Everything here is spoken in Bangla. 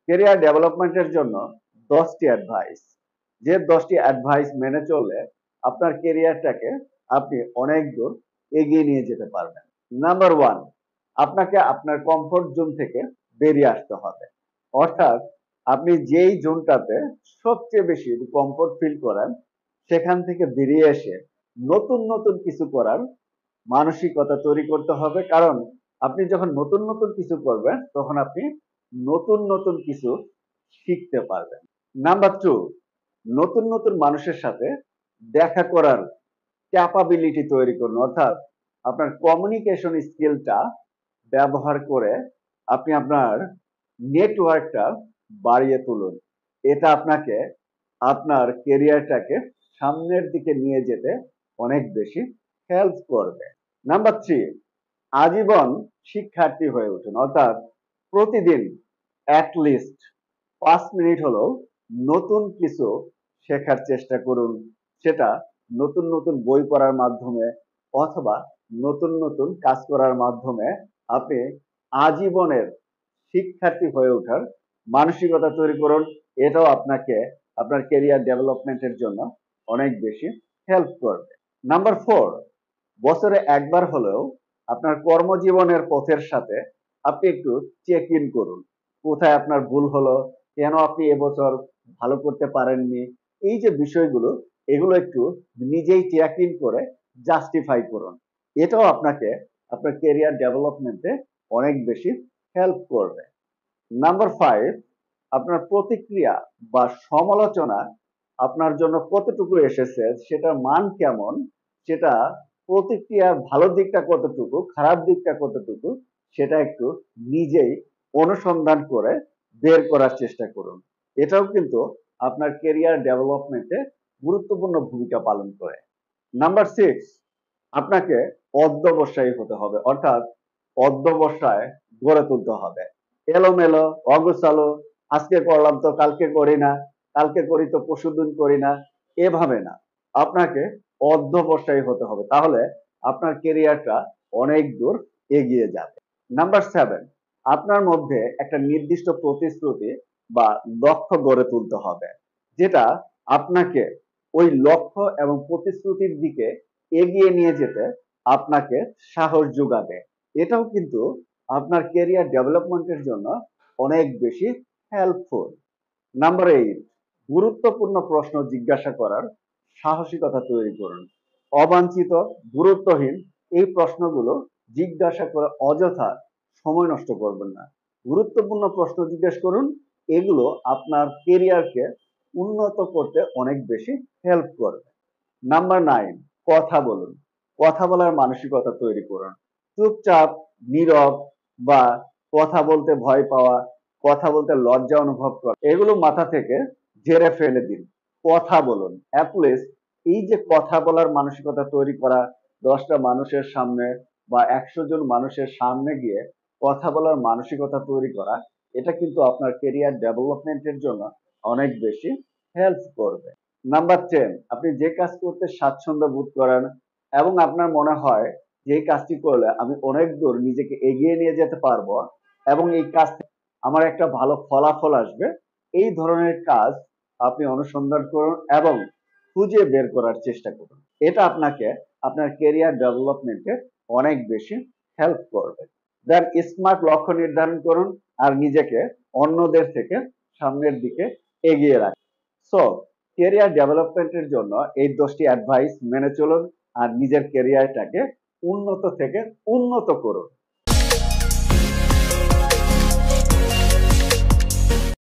কেরিয়ার ডেভেলপমেন্টের জন্য 10টি অ্যাডভাইস, যে 10টি অ্যাডভাইস মেনে চললে আপনার কেরিয়ারটাকে আপনি অনেক দূর এগিয়ে নিয়ে যেতে পারবেন। নাম্বার 1, আপনাকে আপনার কমফোর্ট জোন থেকে বেরিয়ে আসতে হবে। অর্থাৎ আপনি যেই জোনটাতে সবচেয়ে বেশি কমফোর্ট ফিল করেন সেখান থেকে বেরিয়ে এসে নতুন নতুন কিছু করার মানসিকতা তৈরি করতে হবে। কারণ আপনি যখন নতুন নতুন কিছু করবেন তখন আপনি নতুন নতুন কিছু শিখতে পারবেন। নাম্বার 2, নতুন নতুন মানুষের সাথে দেখা করার ক্যাপাবিলিটি তৈরি করুন। অর্থাৎ আপনার কমিউনিকেশন স্কিলটা ব্যবহার করে আপনি আপনার নেটওয়ার্কটা বাড়িয়ে তুলুন। এটা আপনাকে আপনার কেরিয়ারটাকে সামনের দিকে নিয়ে যেতে অনেক বেশি হেল্প করবে। নাম্বার 3, আজীবন শিক্ষার্থী হয়ে উঠুন। অর্থাৎ প্রতিদিন অ্যাটলিস্ট 5 মিনিট হলেও নতুন কিছু শেখার চেষ্টা করুন। সেটা নতুন নতুন বই পড়ার মাধ্যমে অথবা নতুন নতুন কাজ করার মাধ্যমে আপনি আজীবনের শিক্ষার্থী হয়ে ওঠার মানসিকতা তৈরি করুন। এটাও আপনাকে আপনার কেরিয়ার ডেভেলপমেন্টের জন্য অনেক বেশি হেল্প করবে। নাম্বার 4, বছরে একবার হলেও আপনার কর্মজীবনের পথের সাথে আপনি একটু চেক ইন করুন। কোথায় আপনার ভুল হলো, কেন আপনি এবছর ভালো করতে পারেননি, এই যে বিষয়গুলো এগুলো একটু নিজেই চেক ইন করে জাস্টিফাই করুন। এটাও আপনাকে আপনার কেরিয়ার ডেভেলপমেন্টে অনেক বেশি হেল্প করবে। নাম্বার 5, আপনার প্রতিক্রিয়া বা সমালোচনা আপনার জন্য কতটুকু এসেছে, সেটার মান কেমন, সেটা প্রতিক্রিয়ার ভালো দিকটা কতটুকু, খারাপ দিকটা কতটুকু, সেটা একটু নিজেই অনুসন্ধান করে বের করার চেষ্টা করুন। এটাও কিন্তু আপনার কেরিয়ার ডেভেলপমেন্টে গুরুত্বপূর্ণ ভূমিকা পালন করে। নাম্বার 6, আপনাকে অধ্যবসায়ী হতে হবে। অর্থাৎ অধ্যবসায় গড়ে তুলতে হবে। এলোমেলো, অগোছালো, আজকে করলাম তো কালকে করি না, কালকে করি তো পরশুদিন করি না, এভাবে না। আপনাকে অধ্যবসায়ী হতে হবে। তাহলে আপনার কেরিয়ারটা অনেক দূর এগিয়ে যাবে। নাম্বার 7, আপনার মধ্যে একটা নির্দিষ্ট প্রতিশ্রুতি বা লক্ষ্য গড়ে তুলতে হবে, যেটা আপনাকে ওই লক্ষ্য এবং প্রতিশ্রুতির দিকে এগিয়ে নিয়ে যেতে আপনাকে সাহস যোগাবে। এটাও কিন্তু আপনার কেরিয়ার ডেভেলপমেন্টের জন্য অনেক বেশি হেল্পফুল। নাম্বার 8, গুরুত্বপূর্ণ প্রশ্ন জিজ্ঞাসা করার সাহসিকতা তৈরি করুন। অবাঞ্ছিত, গুরুত্বহীন এই প্রশ্নগুলো জিজ্ঞাসা করে অযথা সময় নষ্ট করবেন না। গুরুত্বপূর্ণ প্রশ্ন জিজ্ঞেস করুন। এগুলো আপনার কেরিয়ারকে উন্নত করতে অনেক বেশি হেল্প করবে। নাম্বার 9, কথা বলুন। কথা বলার মানসিকতা তৈরি করুন। চুপচাপ, নীরব বা কথা বলতে ভয় পাওয়া, কথা বলতে লজ্জা অনুভব করা, এগুলো মাথা থেকে ঝেড়ে ফেলে দিন। কথা বলুন। অ্যাটলিস্ট এই যে কথা বলার মানসিকতা তৈরি করা, 10টা মানুষের সামনে বা 100 জন মানুষের সামনে গিয়ে কথা বলার মানসিকতা তৈরি করা, এটা কিন্তু আপনার কেরিয়ার ডেভেলপমেন্টের জন্য অনেক বেশি হেল্প করবে। নাম্বার 10, আপনি যে কাজ করতে স্বাচ্ছন্দ্য বোধ করেন এবং আপনার মনে হয় যে এই কাজটি করলে আমি অনেক দূর নিজেকে এগিয়ে নিয়ে যেতে পারবো এবং এই কাজ থেকে আমার একটা ভালো ফলাফল আসবে, এই ধরনের কাজ আপনি অনুসন্ধান করুন এবং খুঁজে বের করার চেষ্টা করুন। এটা আপনাকে আপনার কেরিয়ার ডেভেলপমেন্টে অনেক বেশি হেল্প করবে। দেন স্মার্ট লক্ষ্য নির্ধারণ করুন আর নিজেকে অন্যদের থেকে সামনের দিকে এগিয়ে রাখুন। সো কেরিয়ার ডেভেলপমেন্টের জন্য এই 10টি অ্যাডভাইস মেনে চলুন আর নিজের কেরিয়ারটাকে উন্নত থেকে উন্নত করুন।